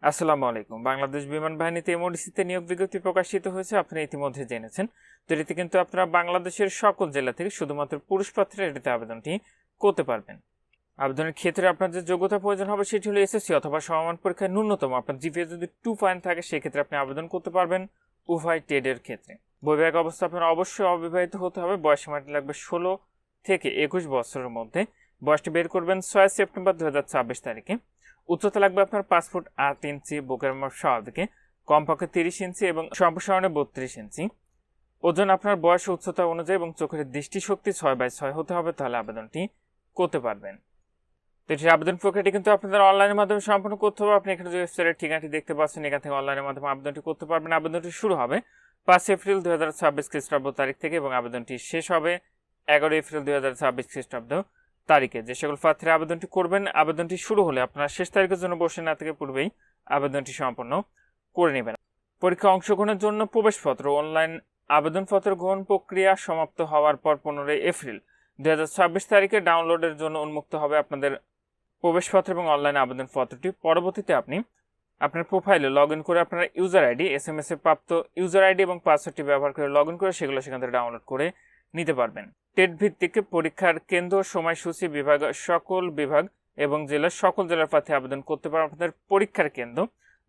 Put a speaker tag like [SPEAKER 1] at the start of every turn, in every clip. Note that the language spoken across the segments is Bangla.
[SPEAKER 1] আসসালামু আলাইকুম। বাংলাদেশ বিমান বাহিনীতে এমওডিসিতে নিয়োগ বিজ্ঞপ্তি প্রকাশিত হয়েছে, আপনারা ইতিমধ্যে জেনেছেন। তো এটিতে কিন্তু আপনারা বাংলাদেশের সকল জেলা থেকে শুধুমাত্র পুরুষ প্রার্থীরা এটিতে আবেদনটি করতে পারবেন। আবেদনের ক্ষেত্রে আপনার যে যোগ্যতা প্রয়োজন হবে সেটি হলো এসএসসি অথবা সমমান পরীক্ষায় ন্যূনতম আপনার জিপিএ যদি 2 পয়েন্ট থাকে সেক্ষেত্রে আপনি আবেদন করতে পারবেন উভয় টেডের ক্ষেত্রে। বৈবাহিক অবস্থা আপনার অবশ্যই অবিবাহিত হতে হবে। বয়স সীমাটি লাগবে 16 থেকে 21 বছরের মধ্যে। বয়সটি বের করবেন 6 সেপ্টেম্বর 2026 তারিখে। উচ্চতা লাগবে আপনার 5 ফুট 8 ইঞ্চি, বুকের মাপ স্বাভাবিকে কমপক্ষে 30 ইঞ্চি এবং সম্প্রসারণে 32 ইঞ্চি। ওজন আপনার বয়স উচ্চতা অনুযায়ী এবং চোখের দৃষ্টিশক্তি 6/6 হতে হবে, তাহলে আবেদনটি করতে পারবেন। তো এটির আবেদন প্রক্রিয়াটি কিন্তু আপনাদের অনলাইনের মাধ্যমে সম্পন্ন করতে হবে। আপনি এখানে যে ওয়েবসাইটের ঠিকানাটি দেখতে পাচ্ছেন, এখান থেকে অনলাইনের মাধ্যমে আবেদনটি করতে পারবেন। আবেদনটি শুরু হবে 5 এপ্রিল 2026 খ্রিস্টাব্দ তারিখ থেকে এবং আবেদনটি শেষ হবে 11 এপ্রিল 2026 খ্রিস্টাব্দ তারিখে। যে সকল প্রার্থীরা আবেদনটি করবেন, আবেদনটি শুরু হলে আপনারা শেষ তারিখের জন্য বসে না থেকে পূর্বেই আবেদনটি সম্পন্ন করে নেবেন। পরীক্ষা অংশগ্রহণের জন্য প্রবেশপত্র অনলাইন আবেদনপত্র গ্রহণ প্রক্রিয়া সমাপ্ত হওয়ার পর 15 এপ্রিল 2026 তারিখে ডাউনলোডের জন্য উন্মুক্ত হবে আপনাদের প্রবেশপত্র এবং অনলাইন আবেদনপত্রটি। পরবর্তীতে আপনি আপনার প্রোফাইলে লগ ইন করে আপনার ইউজার আইডি, SMS এ প্রাপ্ত ইউজার আইডি এবং পাসওয়ার্ডটি ব্যবহার করে লগ ইন করে সেগুলো সেখান থেকে ডাউনলোড করে নিতে পারবেন। টেট ভিত্তিক পরীক্ষার কেন্দ্র, সময়সূচি, বিভাগ এবং জেলার সকল জেলার প্রার্থী আবেদন করতে পারেন। আপনাদের পরীক্ষার কেন্দ্র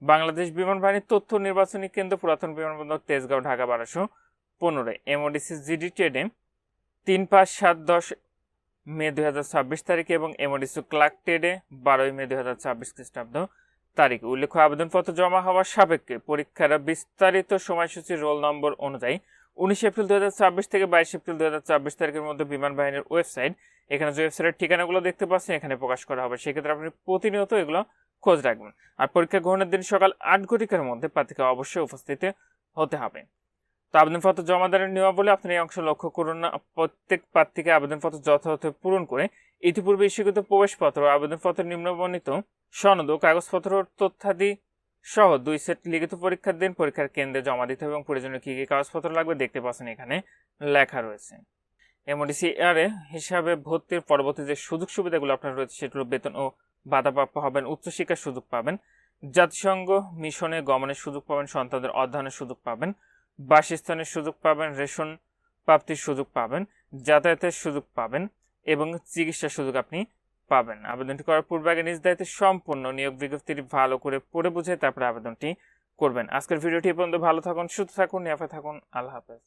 [SPEAKER 1] বাংলাদেশ বিমান বাহিনীর তথ্য নির্বাচনী কেন্দ্র, পুরাতন বিমানবন্দর, তেজগাঁও, ঢাকা 1215। এমওডিসি জিডি টেডে 3, 5, 7, 10 মে 2026 তারিখে এবং এমওডিসি ক্লার্ক টেডে 12 মে 2026 খ্রিস্টাব্দ তারিখে। উল্লেখ্য আবেদনপত্র জমা হওয়ার সাপেক্ষে পরীক্ষার বিস্তারিত সময়সূচি রোল নম্বর অনুযায়ী 19 এপ্রিল 2026 থেকে 22 এপ্রিল 2026 তারিখের মধ্যে বিমান বাহিনীর ওয়েবসাইট, এখানে যে ওয়েবসাইটের ঠিকানাগুলো দেখতে পাচ্ছেন এখানে প্রকাশ করা হবে। সেক্ষেত্রে আপনি প্রতিনিয়ত এগুলো খোঁজ রাখবেন। আর পরীক্ষা গ্রহণের দিন সকাল 8 ঘটিকার মধ্যে প্রার্থীকে অবশ্যই উপস্থিত হতে হবে। তো আবেদনপত্র জমা দেওয়ার নিয়মাবলী আপনার এই অংশ লক্ষ্য করুন না। প্রত্যেক প্রার্থীকে আবেদনপত্র যথাযথ পূরণ করে ইতিপূর্বে ইস্যুকৃত প্রবেশপত্র, আবেদনপত্র, নিম্নবর্ণিত সনদ ও কাগজপত্র তথ্যাদি সহ 2 সেট লিখিত পরীক্ষার দিন পরীক্ষার কেন্দ্রে জমা দিতে হবে এবং প্রয়োজনীয় কী কী কাগজপত্র লাগবে দেখতে পাচ্ছেন এখানে লেখা রয়েছে। এমওডিসি এয়ারে হিসাবে ভর্তির পরবর্তী যে সুযোগ সুবিধাগুলো আপনার রয়েছে সেগুলো বেতন ও বাধাপ্রাপ্য হবেন, উচ্চশিক্ষার সুযোগ পাবেন, জাতিসংঘ মিশনে গমনের সুযোগ পাবেন, সন্তানদের অধ্যয়নের সুযোগ পাবেন, বাসস্থানের সুযোগ পাবেন, রেশন প্রাপ্তির সুযোগ পাবেন, যাতায়াতের সুযোগ পাবেন এবং চিকিৎসার সুযোগ আপনি পাবেন। আবেদনটি করার পূর্বে আগে নিজ দায়িত্বে সম্পূর্ণ নিয়োগ বিজ্ঞপ্তিটি ভালো করে পড়ে বুঝে তারপরে আবেদনটি করবেন। আজকের ভিডিওটি পর্যন্ত ভালো থাকুন, সুস্থ থাকুন, নিরাপদে থাকুন। আল্লাহ হাফেজ।